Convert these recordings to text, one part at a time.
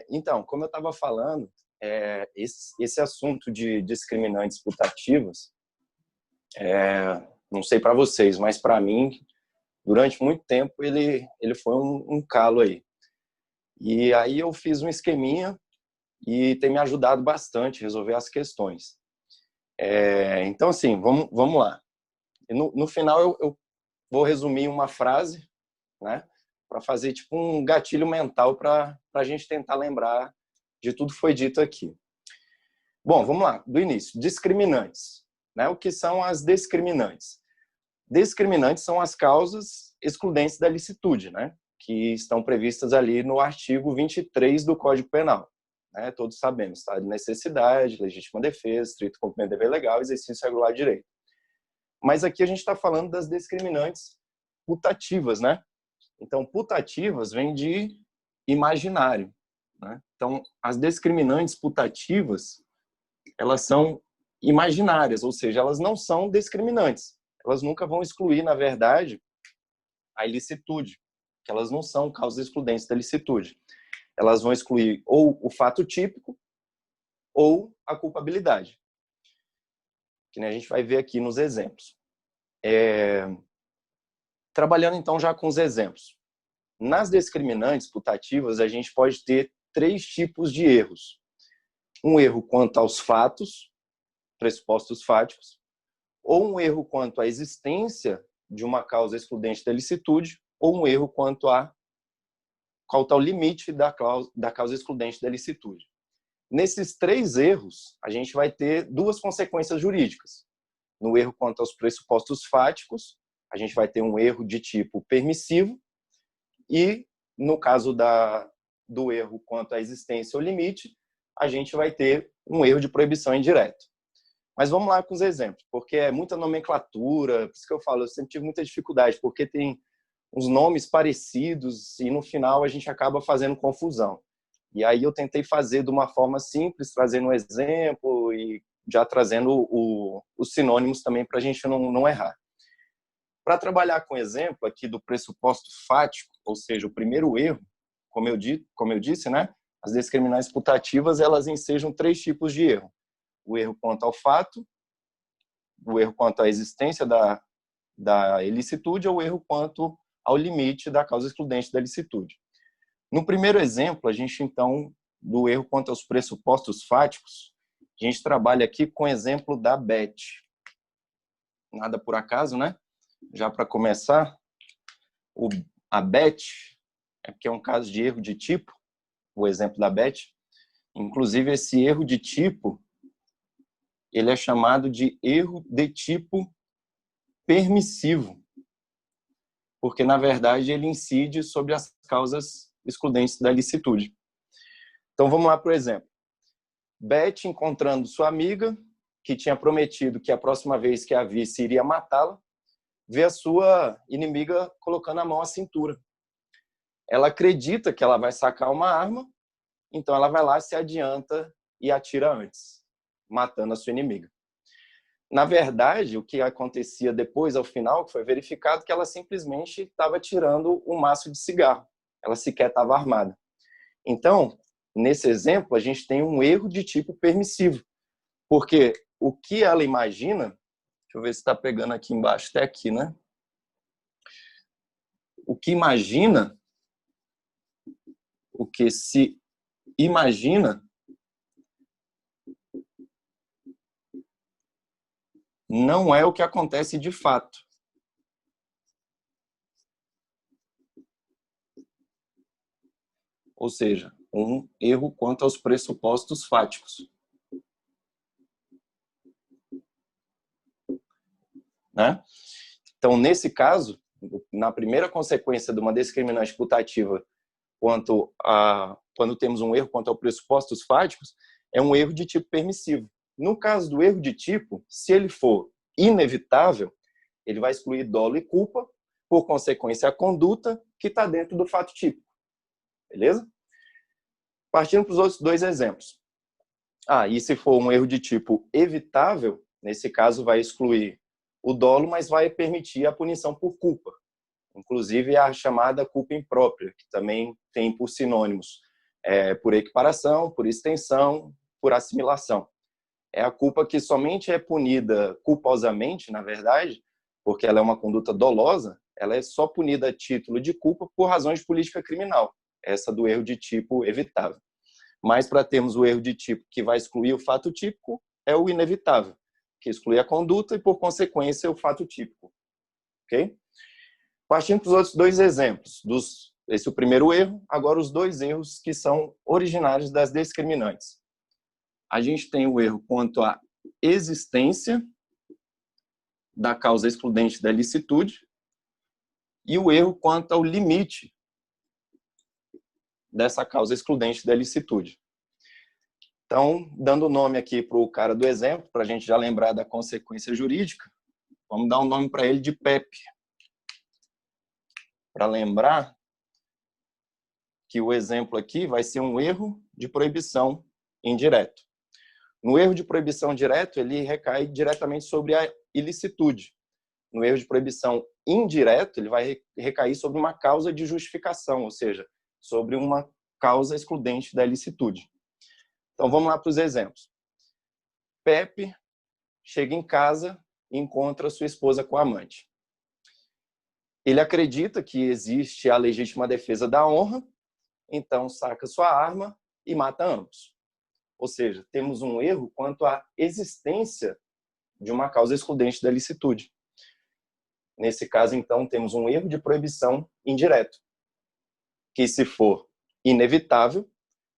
Então, como eu estava falando, esse assunto de discriminantes putativos, não sei para vocês, mas para mim, durante muito tempo, ele foi um calo aí. E aí eu fiz um esqueminha e tem me ajudado bastante a resolver as questões. Então, assim, vamos lá. No final, eu vou resumir uma frase, né, para fazer tipo um gatilho mental para a gente tentar lembrar de tudo que foi dito aqui. Bom, vamos lá, do início. Discriminantes. Né? O que são as discriminantes? Discriminantes são as causas excludentes da licitude, né? Que estão previstas ali no artigo 23 do Código Penal. Né? Todos sabemos, estado de necessidade, legítima defesa, estrito cumprimento do dever legal, exercício regular de direito. Mas aqui a gente está falando das discriminantes putativas, né? Então, putativas vem de imaginário. Né? Então, as discriminantes putativas, elas são imaginárias, ou seja, elas não são discriminantes. Elas nunca vão excluir, na verdade, a ilicitude, que elas não são causas excludentes da ilicitude. Elas vão excluir ou o fato típico ou a culpabilidade, que a gente vai ver aqui nos exemplos. Trabalhando, então, já com os exemplos. Nas discriminantes putativas, a gente pode ter 3 tipos de erros. Um erro quanto aos fatos, pressupostos fáticos, ou um erro quanto à existência de uma causa excludente da ilicitude, ou um erro quanto ao limite da causa excludente da ilicitude. Nesses 3 erros, a gente vai ter 2 consequências jurídicas. No erro quanto aos pressupostos fáticos, a gente vai ter um erro de tipo permissivo, e no caso do erro quanto à existência ou limite, a gente vai ter um erro de proibição indireta. Mas vamos lá com os exemplos, porque é muita nomenclatura, por isso que eu falo, eu sempre tive muita dificuldade, porque tem uns nomes parecidos e no final a gente acaba fazendo confusão. E aí eu tentei fazer de uma forma simples, trazendo um exemplo e já trazendo os sinônimos também para a gente não errar. Para trabalhar com exemplo aqui do pressuposto fático, ou seja, o primeiro erro, como eu disse, né, as discriminantes putativas, elas ensejam 3 tipos de erro. O erro quanto ao fato, o erro quanto à existência da ilicitude ou o erro quanto ao limite da causa excludente da ilicitude. No primeiro exemplo, a gente, então, do erro quanto aos pressupostos fáticos, a gente trabalha aqui com o exemplo da Beth. Nada por acaso, né? Já para começar, a Beth, que é um caso de erro de tipo, o exemplo da Beth, inclusive esse erro de tipo, ele é chamado de erro de tipo permissivo, porque, na verdade, ele incide sobre as causas excludentes da ilicitude. Então, vamos lá para o exemplo. Beth, encontrando sua amiga, que tinha prometido que a próxima vez que a visse iria matá-la, vê a sua inimiga colocando a mão à cintura. Ela acredita que ela vai sacar uma arma, então ela vai lá, se adianta e atira antes, matando a sua inimiga. Na verdade, o que acontecia depois, ao final, que foi verificado que ela simplesmente estava tirando um maço de cigarro. Ela sequer estava armada. Então, nesse exemplo, a gente tem um erro de tipo permissivo. Porque o que ela imagina... Deixa eu ver se está pegando aqui embaixo, até aqui, né? O que imagina, o que se imagina, não é o que acontece de fato. Ou seja, um erro quanto aos pressupostos fáticos. Né? Então, nesse caso, na primeira consequência de uma discriminante putativa quando temos um erro quanto aos pressupostos fáticos, é um erro de tipo permissivo. No caso do erro de tipo, se ele for inevitável, ele vai excluir dolo e culpa, por consequência, a conduta que está dentro do fato típico. Beleza? Partindo para os outros 2 exemplos. E se for um erro de tipo evitável, nesse caso vai excluir o dolo, mas vai permitir a punição por culpa. Inclusive a chamada culpa imprópria, que também tem por sinônimos por equiparação, por extensão, por assimilação. É a culpa que somente é punida culposamente, na verdade, porque ela é uma conduta dolosa, ela é só punida a título de culpa por razões de política criminal, essa do erro de tipo evitável. Mas para termos o erro de tipo que vai excluir o fato típico, é o inevitável, que exclui a conduta e, por consequência, o fato típico. Ok? Partindo para os outros dois exemplos, esse é o primeiro erro, agora os dois erros que são originários das discriminantes. A gente tem o erro quanto à existência da causa excludente da ilicitude e o erro quanto ao limite dessa causa excludente da ilicitude. Então, dando nome aqui para o cara do exemplo, para a gente já lembrar da consequência jurídica, vamos dar um nome para ele de PEP. Para lembrar que o exemplo aqui vai ser um erro de proibição indireto. No erro de proibição direto, ele recai diretamente sobre a ilicitude. No erro de proibição indireto, ele vai recair sobre uma causa de justificação, ou seja, sobre uma causa excludente da ilicitude. Então, vamos lá para os exemplos. Pepe chega em casa e encontra sua esposa com a amante. Ele acredita que existe a legítima defesa da honra, então saca sua arma e mata ambos. Ou seja, temos um erro quanto à existência de uma causa excludente da ilicitude. Nesse caso, então, temos um erro de proibição indireto, que, se for inevitável,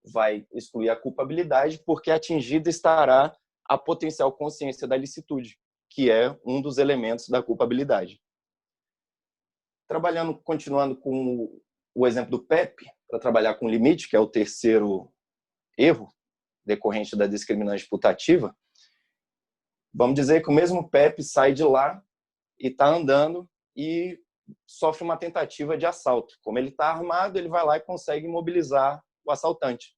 vai excluir a culpabilidade, porque atingida estará a potencial consciência da ilicitude, que é um dos elementos da culpabilidade. Continuando com o exemplo do PEP, para trabalhar com limite, que é o terceiro erro decorrente da discriminante putativa, vamos dizer que o mesmo PEP sai de lá e está andando e sofre uma tentativa de assalto. Como ele está armado, ele vai lá e consegue imobilizar o assaltante.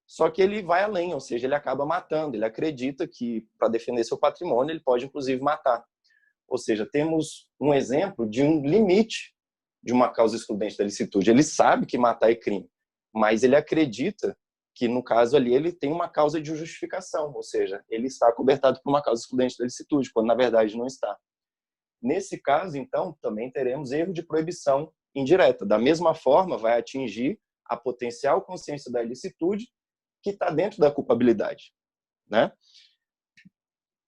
Só que ele vai além, ou seja, ele acaba matando. Ele acredita que, para defender seu patrimônio, ele pode, inclusive, matar. Ou seja, temos um exemplo de um limite de uma causa excludente da ilicitude. Ele sabe que matar é crime, mas ele acredita que, no caso ali, ele tem uma causa de justificação, ou seja, ele está cobertado por uma causa excludente da ilicitude, quando, na verdade, não está. Nesse caso, então, também teremos erro de proibição indireta. Da mesma forma, vai atingir a potencial consciência da ilicitude que está dentro da culpabilidade, né?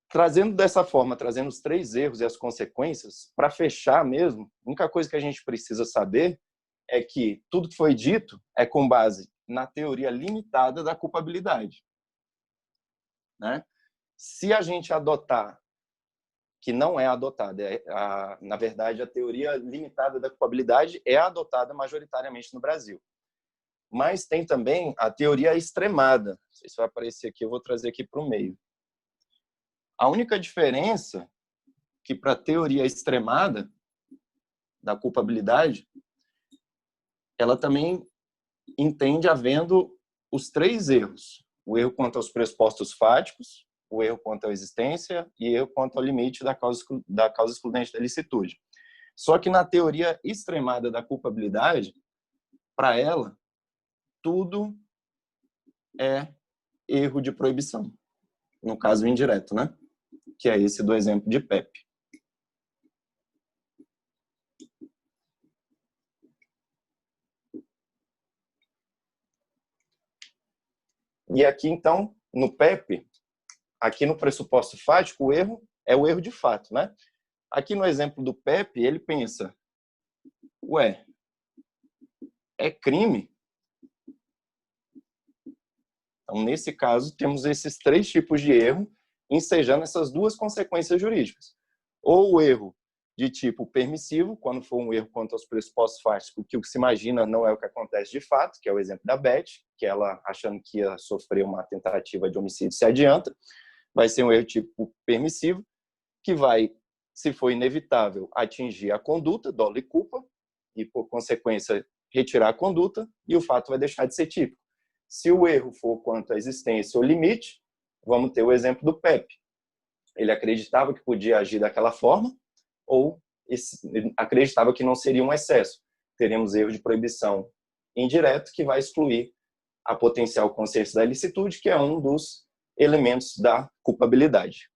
Trazendo dessa forma, trazendo os três erros e as consequências, para fechar mesmo, a única coisa que a gente precisa saber é que tudo que foi dito é com base na teoria limitada da culpabilidade, né? Se a gente adotar, que não é adotada, na verdade, a teoria limitada da culpabilidade é adotada majoritariamente no Brasil. Mas tem também a teoria extremada. Não sei se vai aparecer aqui, eu vou trazer aqui para o meio. A única diferença que para a teoria extremada da culpabilidade, ela também entende havendo os três erros. O erro quanto aos pressupostos fáticos, o erro quanto à existência e o erro quanto ao limite da causa excludente da ilicitude. Só que na teoria extremada da culpabilidade, para ela, tudo é erro de proibição. No caso indireto, né? Que é esse do exemplo de Pepe. E aqui, então, no Pepe, aqui no pressuposto fático, o erro é o erro de fato, né? Aqui no exemplo do Pepe, ele pensa, ué, é crime? Então, nesse caso, temos esses três tipos de erro ensejando essas duas consequências jurídicas. Ou o erro de tipo permissivo, quando for um erro quanto aos pressupostos fáticos, que o que se imagina não é o que acontece de fato, que é o exemplo da Beth, que ela, achando que ia sofrer uma tentativa de homicídio, se adianta. Vai ser um erro tipo permissivo, que vai, se for inevitável, atingir a conduta, dolo e culpa, e, por consequência, retirar a conduta, e o fato vai deixar de ser típico. Se o erro for quanto à existência ou limite, vamos ter o exemplo do Pepe. Ele acreditava que podia agir daquela forma, ou acreditava que não seria um excesso. Teremos erro de proibição indireto, que vai excluir a potencial consciência da ilicitude, que é um dos elementos da culpabilidade.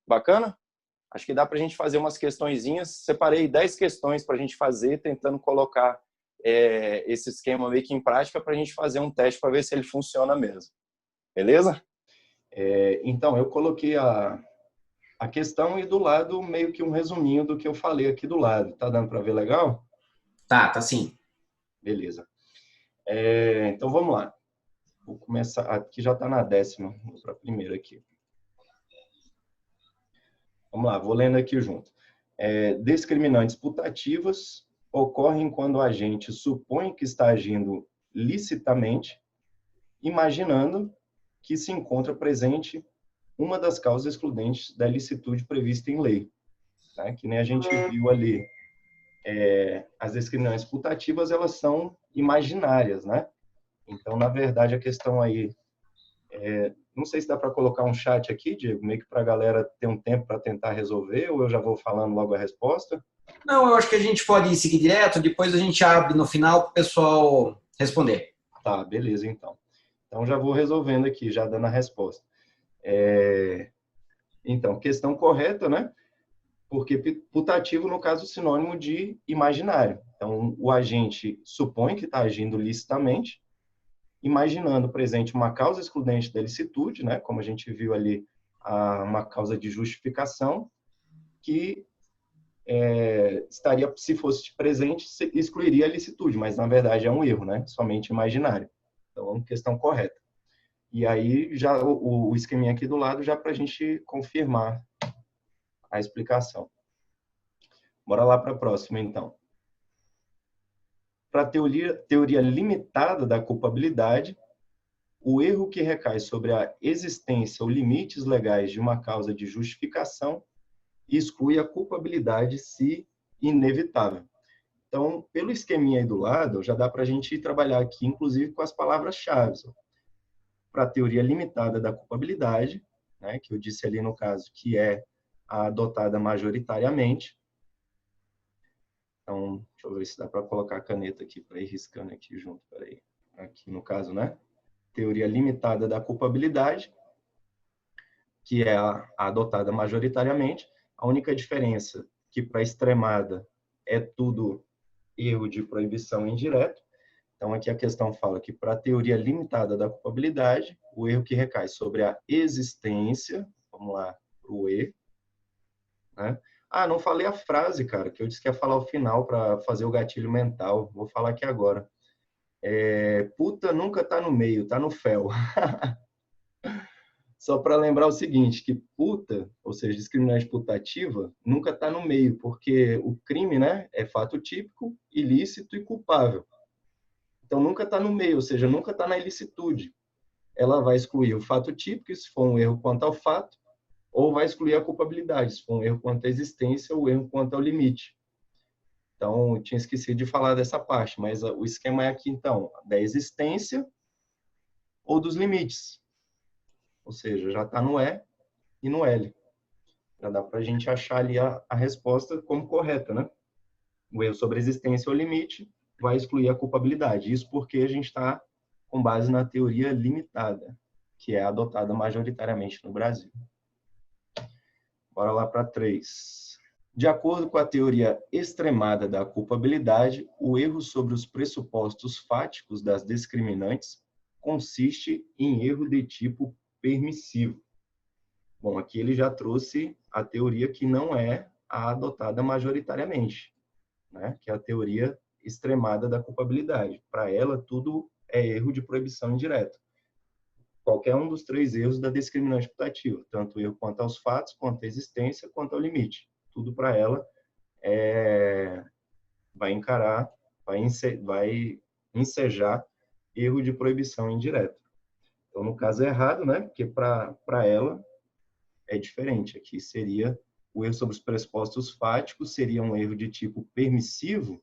Bacana? Acho que dá para a gente fazer umas questõezinhas. Separei 10 questões para a gente fazer, tentando colocar esse esquema meio que em prática para a gente fazer um teste para ver se ele funciona mesmo. Beleza? Então, eu coloquei a questão e do lado meio que um resuminho do que eu falei aqui do lado. Tá dando para ver legal? Tá sim. Beleza. Então, vamos lá. Vou começar, aqui já está na 10ª, vou para a primeira aqui. Vamos lá, vou lendo aqui junto. Discriminantes putativas ocorrem quando o agente supõe que está agindo licitamente, imaginando que se encontra presente uma das causas excludentes da ilicitude prevista em lei. Tá? Que nem a gente viu ali, as discriminantes putativas, elas são imaginárias, né? Então, na verdade, a questão aí, não sei se dá para colocar um chat aqui, Diego, meio que para a galera ter um tempo para tentar resolver, ou eu já vou falando logo a resposta? Não, eu acho que a gente pode seguir direto, depois a gente abre no final para o pessoal responder. Tá, beleza, então. Então, já vou resolvendo aqui, já dando a resposta. Então, questão correta, né? Porque putativo, no caso, é sinônimo de imaginário. Então, o agente supõe que está agindo licitamente, imaginando presente uma causa excludente da ilicitude, né? Como a gente viu ali, uma causa de justificação, que estaria, se fosse presente, excluiria a ilicitude, mas na verdade é um erro, né? Somente imaginário. Então, questão correta. E aí, já o esqueminha aqui do lado, já para a gente confirmar a explicação. Bora lá para a próxima, então. Para a teoria limitada da culpabilidade, o erro que recai sobre a existência ou limites legais de uma causa de justificação exclui a culpabilidade se inevitável. Então, pelo esqueminha aí do lado, já dá para a gente trabalhar aqui, inclusive, com as palavras-chave. Para a teoria limitada da culpabilidade, né, que eu disse ali no caso que é a adotada majoritariamente. Então, deixa eu ver se dá para colocar a caneta aqui para ir riscando aqui junto. Peraí. Aqui no caso, né? Teoria limitada da culpabilidade, que é a adotada majoritariamente. A única diferença que para a extremada é tudo erro de proibição indireto. Então, aqui a questão fala que para a teoria limitada da culpabilidade, o erro que recai sobre a existência, vamos lá para o E, né? Não falei a frase, cara, que eu disse que ia falar ao final para fazer o gatilho mental. Vou falar aqui agora. Puta nunca tá no meio, tá no fel. Só para lembrar o seguinte, que puta, ou seja, discriminante putativa, nunca tá no meio, porque o crime, né, é fato típico, ilícito e culpável. Então, nunca está no meio, ou seja, nunca está na ilicitude. Ela vai excluir o fato típico, se for um erro quanto ao fato, ou vai excluir a culpabilidade, se for um erro quanto à existência ou erro quanto ao limite. Então, eu tinha esquecido de falar dessa parte, mas o esquema é aqui, então, da existência ou dos limites. Ou seja, já está no E e no L. Já dá para a gente achar ali a resposta como correta, né? O erro sobre a existência ou limite vai excluir a culpabilidade. Isso porque a gente está com base na teoria limitada, que é adotada majoritariamente no Brasil. Bora lá para 3. De acordo com a teoria extremada da culpabilidade, o erro sobre os pressupostos fáticos das discriminantes consiste em erro de tipo permissivo. Bom, aqui ele já trouxe a teoria que não é a adotada majoritariamente, né? Que é a teoria extremada da culpabilidade. Para ela, tudo é erro de proibição indireta. Qualquer um dos 3 erros da discriminante putativa, tanto o erro quanto aos fatos, quanto à existência, quanto ao limite. Tudo para ela vai encarar, vai ensejar erro de proibição indireta. Então, no caso é errado, né? Porque para ela é diferente. Aqui seria o erro sobre os pressupostos fáticos, seria um erro de tipo permissivo,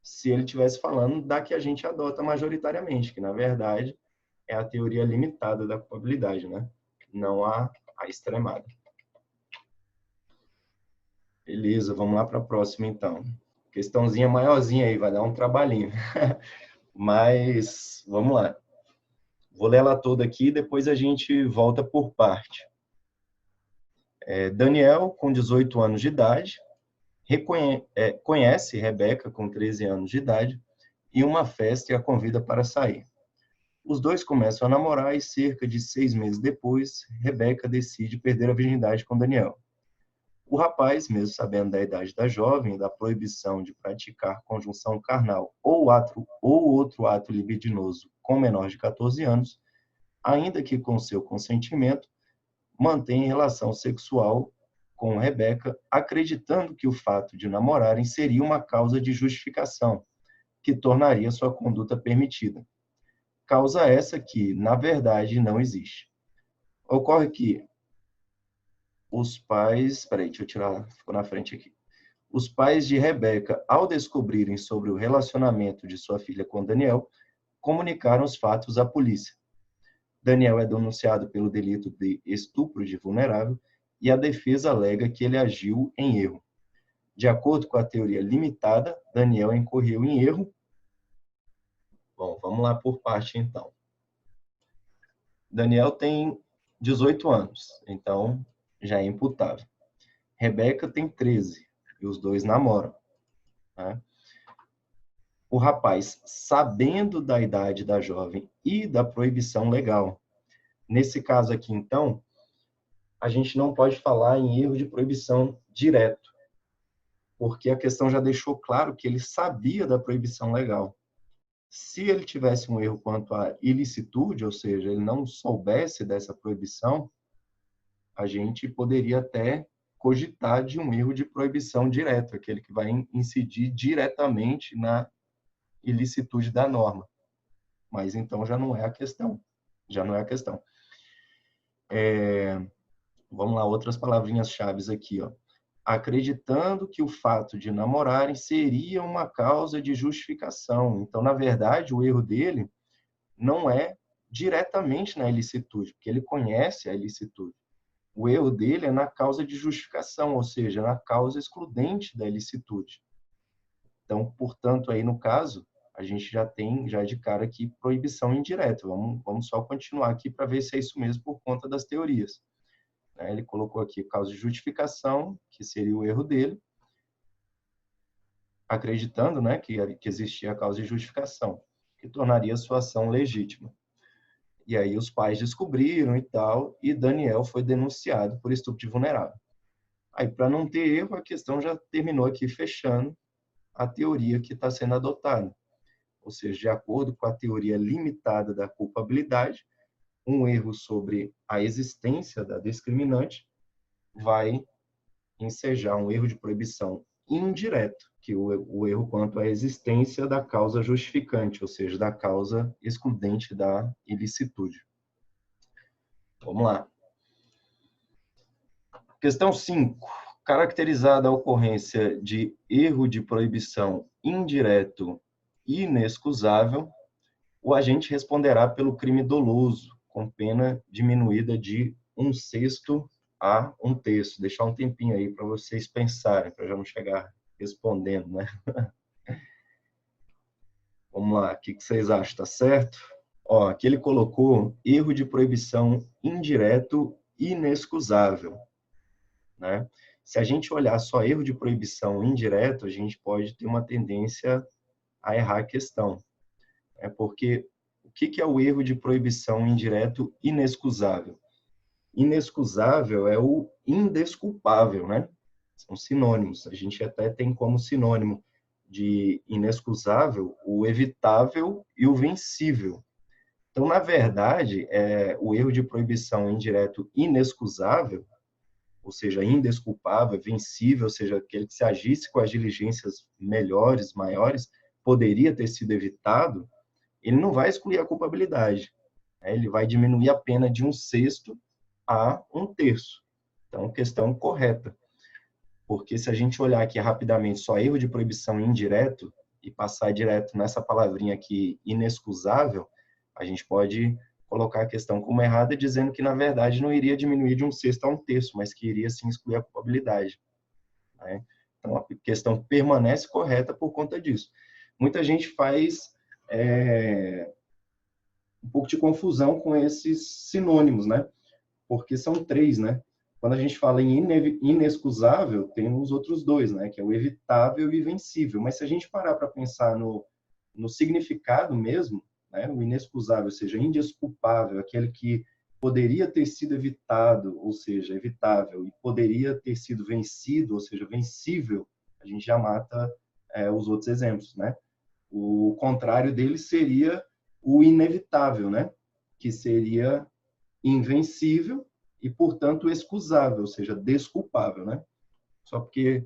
se ele estivesse falando da que a gente adota majoritariamente, que na verdade é a teoria limitada da culpabilidade, né? Não a extremada. Beleza, vamos lá para a próxima então. Questãozinha maiorzinha aí, vai dar um trabalhinho. Mas vamos lá. Vou ler ela toda aqui, depois a gente volta por parte. Daniel, com 18 anos de idade, conhece Rebeca, com 13 anos de idade, em uma festa e a convida para sair. Os dois começam a namorar e cerca de 6 meses depois, Rebeca decide perder a virgindade com Daniel. O rapaz, mesmo sabendo da idade da jovem e da proibição de praticar conjunção carnal ou outro ato libidinoso com menor de 14 anos, ainda que com seu consentimento, mantém relação sexual com Rebeca, acreditando que o fato de namorarem seria uma causa de justificação, que tornaria sua conduta permitida. Causa essa que, na verdade, não existe. Ocorre que os pais... Peraí, deixa eu tirar... Ficou na frente aqui. Os pais de Rebeca, ao descobrirem sobre o relacionamento de sua filha com Daniel, comunicaram os fatos à polícia. Daniel é denunciado pelo delito de estupro de vulnerável e a defesa alega que ele agiu em erro. De acordo com a teoria limitada, Daniel incorreu em erro. Bom, vamos lá por parte, então. Daniel tem 18 anos, então já é imputável. Rebeca tem 13 e os dois namoram, né? O rapaz, sabendo da idade da jovem e da proibição legal. Nesse caso aqui, então, a gente não pode falar em erro de proibição direto, porque a questão já deixou claro que ele sabia da proibição legal. Se ele tivesse um erro quanto à ilicitude, ou seja, ele não soubesse dessa proibição, a gente poderia até cogitar de um erro de proibição direto, aquele que vai incidir diretamente na ilicitude da norma. Mas então já não é a questão. Já não é a questão. Vamos lá, outras palavrinhas-chave aqui, ó. Acreditando que o fato de namorarem seria uma causa de justificação. Então, na verdade, o erro dele não é diretamente na ilicitude, porque ele conhece a ilicitude. O erro dele é na causa de justificação, ou seja, na causa excludente da ilicitude. Então, portanto, aí no caso, a gente já tem, já de cara aqui, proibição indireta. Vamos só continuar aqui para ver se é isso mesmo por conta das teorias. Ele colocou aqui causa de justificação, que seria o erro dele, acreditando, né, que existia a causa de justificação, que tornaria a sua ação legítima. E aí os pais descobriram e tal, e Daniel foi denunciado por estupro de vulnerável. Aí, para não ter erro, a questão já terminou aqui fechando a teoria que está sendo adotada. Ou seja, de acordo com a teoria limitada da culpabilidade, um erro sobre a existência da discriminante vai ensejar um erro de proibição indireto, que o erro quanto à existência da causa justificante, ou seja, da causa excludente da ilicitude. Vamos lá. Questão 5. Caracterizada a ocorrência de erro de proibição indireto e inexcusável, o agente responderá pelo crime doloso, com pena diminuída de 1/6 a 1/3. Deixar um tempinho aí para vocês pensarem, para já não chegar respondendo, né? Vamos lá, o que vocês acham? Tá certo? Ó, aqui ele colocou erro de proibição indireto inexcusável, né? Se a gente olhar só erro de proibição indireto, a gente pode ter uma tendência a errar a questão. Porque o que é o erro de proibição indireto inexcusável? Inexcusável é o indesculpável, né? São sinônimos. A gente até tem como sinônimo de inexcusável o evitável e o vencível. Então, na verdade, o erro de proibição indireto inexcusável, ou seja, indesculpável, vencível, ou seja, aquele que se agisse com as diligências melhores, maiores, poderia ter sido evitado, ele não vai excluir a culpabilidade. Ele vai diminuir a pena de 1/6 a 1/3. Então, questão correta. Porque se a gente olhar aqui rapidamente só erro de proibição indireto e passar direto nessa palavrinha aqui, inexcusável, a gente pode colocar a questão como errada, dizendo que, na verdade, não iria diminuir de 1/6 a 1/3, mas que iria, sim, excluir a culpabilidade. Então, a questão permanece correta por conta disso. Muita gente faz um pouco de confusão com esses sinônimos, né? Porque são três, né? Quando a gente fala em inexcusável, tem os outros dois, né? Que é o evitável e vencível. Mas se a gente parar para pensar no significado mesmo, né? O inexcusável, ou seja, indesculpável, aquele que poderia ter sido evitado, ou seja, evitável, e poderia ter sido vencido, ou seja, vencível, a gente já mata os outros exemplos, né? O contrário dele seria o inevitável, né? Que seria invencível e, portanto, excusável, ou seja, desculpável, né? Só porque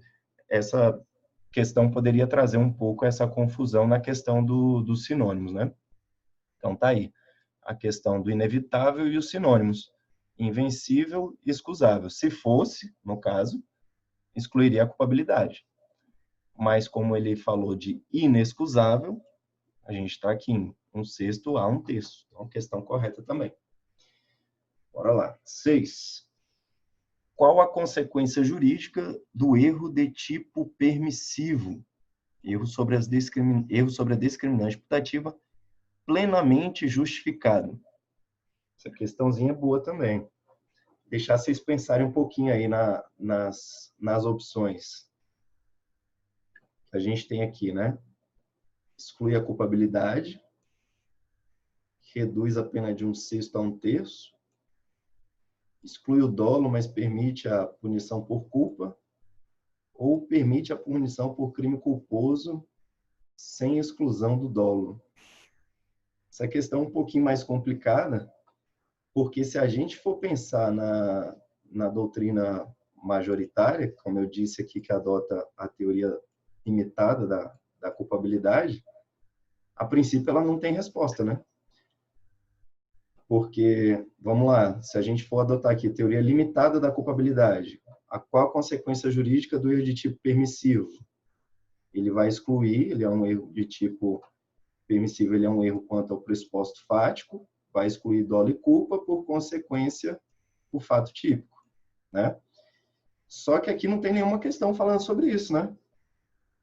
essa questão poderia trazer um pouco essa confusão na questão dos sinônimos, né? Então, tá aí a questão do inevitável e os sinônimos. Invencível e excusável. Se fosse, no caso, excluiria a culpabilidade. Mas como ele falou de inexcusável, a gente está aqui em 1/6 a 1/3. Então, questão correta também. Bora lá. 6. Qual a consequência jurídica do erro de tipo permissivo? Erro sobre a discriminante putativa plenamente justificado. Essa questãozinha é boa também. Deixar vocês pensarem um pouquinho aí nas opções que a gente tem aqui, né? Exclui a culpabilidade, reduz a pena de 1/6 a 1/3, exclui o dolo, mas permite a punição por culpa, ou permite a punição por crime culposo sem exclusão do dolo. Essa questão é um pouquinho mais complicada, porque se a gente for pensar na doutrina majoritária, como eu disse aqui, que adota a teoria limitada da culpabilidade, a princípio ela não tem resposta, né? Porque, vamos lá, se a gente for adotar aqui a teoria limitada da culpabilidade, qual a consequência jurídica do erro de tipo permissivo? Ele vai excluir, ele é um erro de tipo permissivo, ele é um erro quanto ao pressuposto fático, vai excluir dolo e culpa, por consequência, o fato típico, né? Só que aqui não tem nenhuma questão falando sobre isso, né?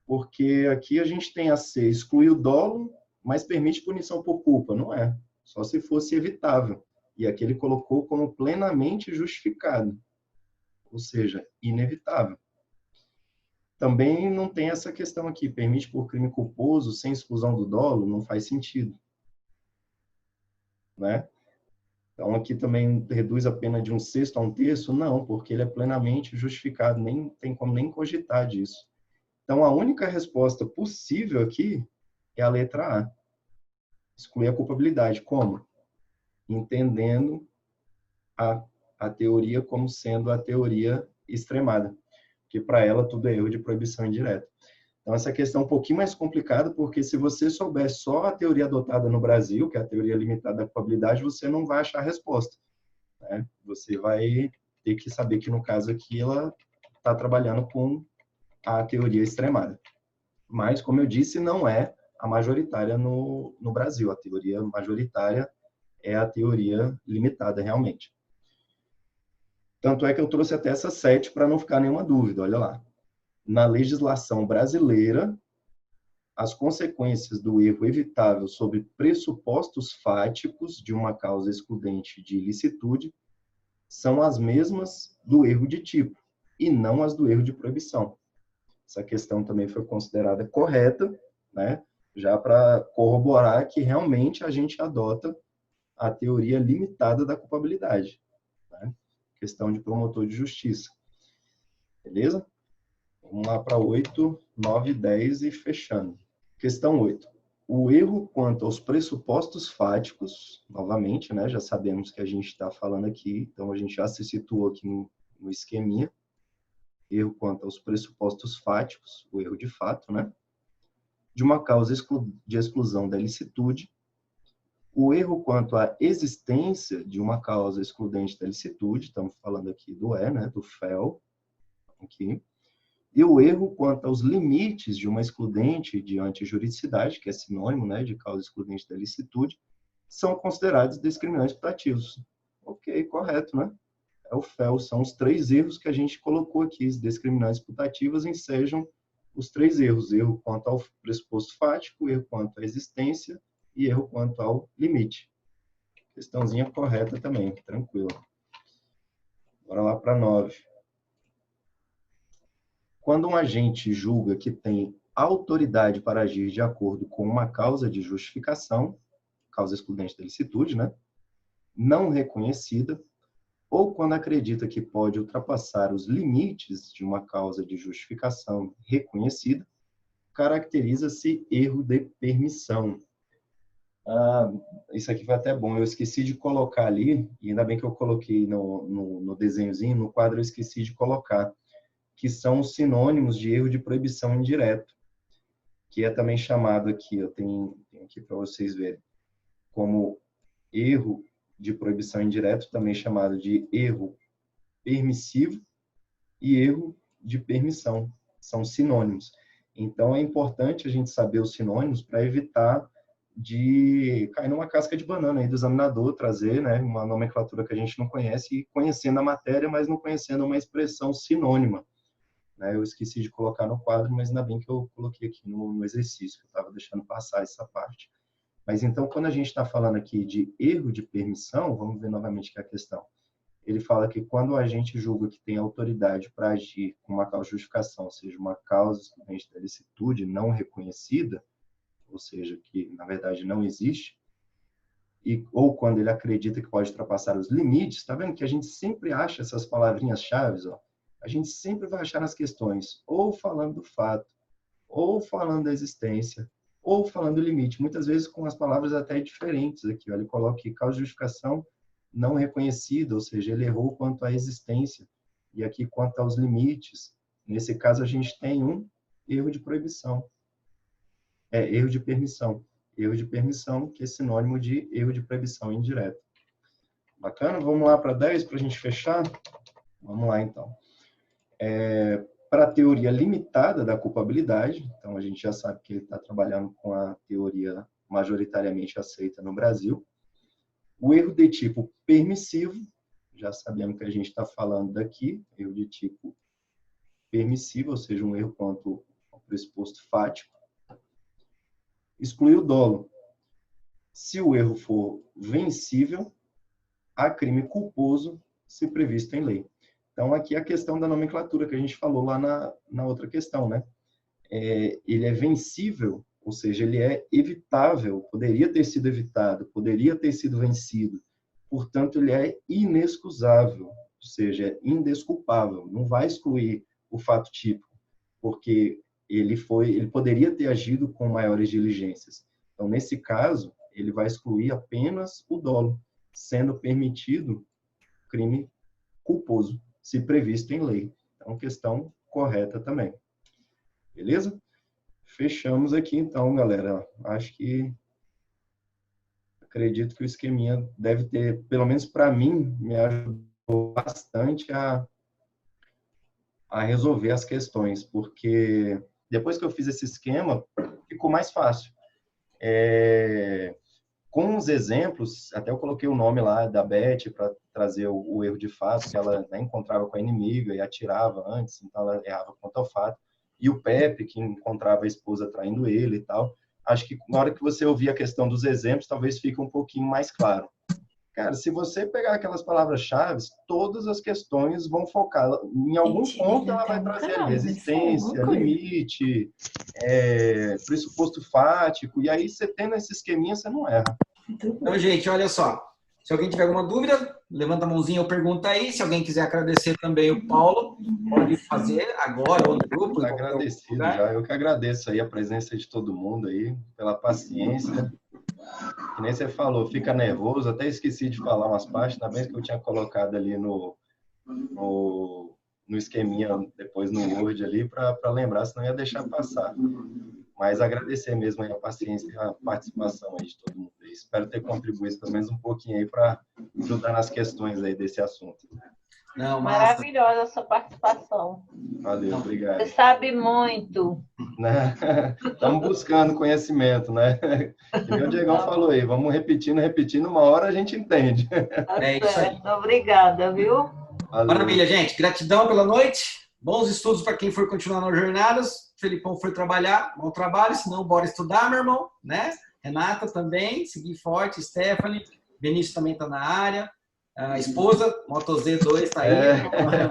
Porque aqui a gente tem a C, exclui o dolo, mas permite punição por culpa. Não é. Só se fosse evitável. E aqui ele colocou como plenamente justificado. Ou seja, inevitável. Também não tem essa questão aqui. Permite por crime culposo, sem exclusão do dolo, não faz sentido. Né? Então, aqui também reduz a pena de 1/6 a 1/3? Não, porque ele é plenamente justificado. Nem tem como nem cogitar disso. Então, a única resposta possível aqui é a letra A. Excluir a culpabilidade. Como? Entendendo a teoria como sendo a teoria extremada, que para ela tudo é erro de proibição indireta. Então, essa questão é um pouquinho mais complicada, porque se você souber só a teoria adotada no Brasil, que é a teoria limitada da culpabilidade, você não vai achar a resposta. Né? Você vai ter que saber que, no caso aqui, ela está trabalhando com a teoria extremada. Mas, como eu disse, não é a majoritária no Brasil. A teoria majoritária é a teoria limitada, realmente. Tanto é que eu trouxe até essa 7 para não ficar nenhuma dúvida. Olha lá. Na legislação brasileira, as consequências do erro evitável sobre pressupostos fáticos de uma causa excludente de ilicitude são as mesmas do erro de tipo, e não as do erro de proibição. Essa questão também foi considerada correta, né? Já para corroborar que realmente a gente adota a teoria limitada da culpabilidade. Né? Questão de promotor de justiça. Beleza? Vamos lá para 8, 9, 10 e fechando. Questão 8. O erro quanto aos pressupostos fáticos, novamente, né? Já sabemos que a gente está falando aqui, então a gente já se situou aqui no esqueminha. Erro quanto aos pressupostos fáticos, o erro de fato, né? De uma causa de exclusão da ilicitude, o erro quanto à existência de uma causa excludente da ilicitude, estamos falando aqui do né, do FEL, aqui, e o erro quanto aos limites de uma excludente de antijuridicidade, que é sinônimo, né, de causa excludente da ilicitude, são considerados discriminantes putativos. Ok, correto, né? É o FEL, são os 3 erros que a gente colocou aqui, os discriminantes putativos ensejam os 3 erros, erro quanto ao pressuposto fático, erro quanto à existência e erro quanto ao limite. Questãozinha correta também, tranquilo. Bora lá para 9. Quando um agente julga que tem autoridade para agir de acordo com uma causa de justificação, causa excludente da licitude, né? Não reconhecida, ou quando acredita que pode ultrapassar os limites de uma causa de justificação reconhecida, caracteriza-se erro de permissão. Isso aqui foi até bom, eu esqueci de colocar ali, e ainda bem que eu coloquei no desenhozinho, no quadro eu esqueci de colocar, que são os sinônimos de erro de proibição indireto, que é também chamado aqui, eu tenho aqui para vocês verem, como erro de proibição indireto, também chamado de erro permissivo e erro de permissão, são sinônimos. Então, é importante a gente saber os sinônimos para evitar de cair numa casca de banana aí do examinador, trazer, né, uma nomenclatura que a gente não conhece e conhecendo a matéria, mas não conhecendo uma expressão sinônima. Né? Eu esqueci de colocar no quadro, mas ainda bem que eu coloquei aqui no exercício, que eu estava deixando passar essa parte. Mas então, quando a gente está falando aqui de erro de permissão, vamos ver novamente que é a questão. Ele fala que quando a gente julga que tem autoridade para agir com uma causa de justificação, ou seja, uma causa excludente da licitude não reconhecida, ou seja, que na verdade não existe, ou quando ele acredita que pode ultrapassar os limites, está vendo que a gente sempre acha essas palavrinhas-chave, ó, a gente sempre vai achar nas questões, ou falando do fato, ou falando da existência, ou falando do limite, muitas vezes com as palavras até diferentes aqui, ó, ele coloca aqui causa de justificação não reconhecida, ou seja, ele errou quanto à existência, e aqui quanto aos limites, nesse caso a gente tem um erro de proibição, erro de permissão, que é sinônimo de erro de proibição indireta. Bacana? Vamos lá para 10 para a gente fechar? Vamos lá então. Para a teoria limitada da culpabilidade, então a gente já sabe que ele está trabalhando com a teoria majoritariamente aceita no Brasil. O erro de tipo permissivo, já sabemos que a gente está falando daqui, erro de tipo permissivo, ou seja, um erro quanto ao pressuposto fático. Exclui o dolo. Se o erro for vencível, há crime culposo se previsto em lei. Então, aqui a questão da nomenclatura que a gente falou lá na outra questão, né? Ele é vencível, ou seja, ele é evitável, poderia ter sido evitado, poderia ter sido vencido. Portanto, ele é inexcusável, ou seja, é indesculpável. Não vai excluir o fato típico, porque ele poderia ter agido com maiores diligências. Então, nesse caso, ele vai excluir apenas o dolo, sendo permitido crime culposo, se previsto em lei. Então, questão correta também. Beleza? Fechamos aqui, então, galera. Acho que acredito que o esqueminha deve ter, pelo menos para mim, me ajudou bastante a resolver as questões, porque depois que eu fiz esse esquema, ficou mais fácil. Com os exemplos, até eu coloquei o nome lá da Beth para trazer o erro de fato, que ela, né, encontrava com a inimiga e atirava antes, então ela errava quanto ao fato. E o Pepe, que encontrava a esposa traindo ele e tal. Acho que na hora que você ouvir a questão dos exemplos, talvez fique um pouquinho mais claro. Cara, se você pegar aquelas palavras-chave, todas as questões vão focar. Em algum ponto, ela vai trazer resistência, limite, pressuposto fático, e aí você tendo esse esqueminha, você não erra. Então, gente, olha só. Se alguém tiver alguma dúvida, levanta a mãozinha ou pergunta aí. Se alguém quiser agradecer também o Paulo, pode fazer agora ou no grupo. Agradecido já. Eu que agradeço aí a presença de todo mundo aí, pela paciência. Que nem você falou, fica nervoso, até esqueci de falar umas partes, ainda bem que eu tinha colocado ali no esqueminha, depois no Word ali, para lembrar, senão ia deixar passar. Mas agradecer mesmo aí a paciência e a participação aí de todo mundo. Espero ter contribuído pelo menos um pouquinho aí para ajudar nas questões aí desse assunto. Não, maravilhosa a sua participação. Valeu, obrigado. Você sabe muito. Estamos buscando conhecimento, né? E o Diegão falou aí, vamos repetindo, uma hora a gente entende. Isso aí. Obrigada, viu? Valeu. Maravilha, gente. Gratidão pela noite. Bons estudos para quem for continuar nas jornadas. Felipão foi trabalhar, bom trabalho, se não, bora estudar, meu irmão, né? Renata também, seguir forte, Stephanie. Vinícius também está na área. A esposa, Moto Z2, está aí.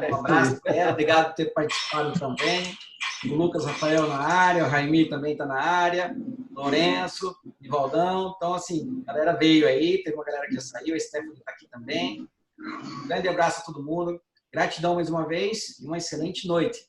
Um abraço para ela. Obrigado por ter participado também. O Lucas Rafael na área. O Raimir também está na área. Lourenço, Nivaldão. Então, assim, a galera veio aí. Teve uma galera que já saiu. A Stephanie está aqui também. Um grande abraço a todo mundo. Gratidão mais uma vez e uma excelente noite.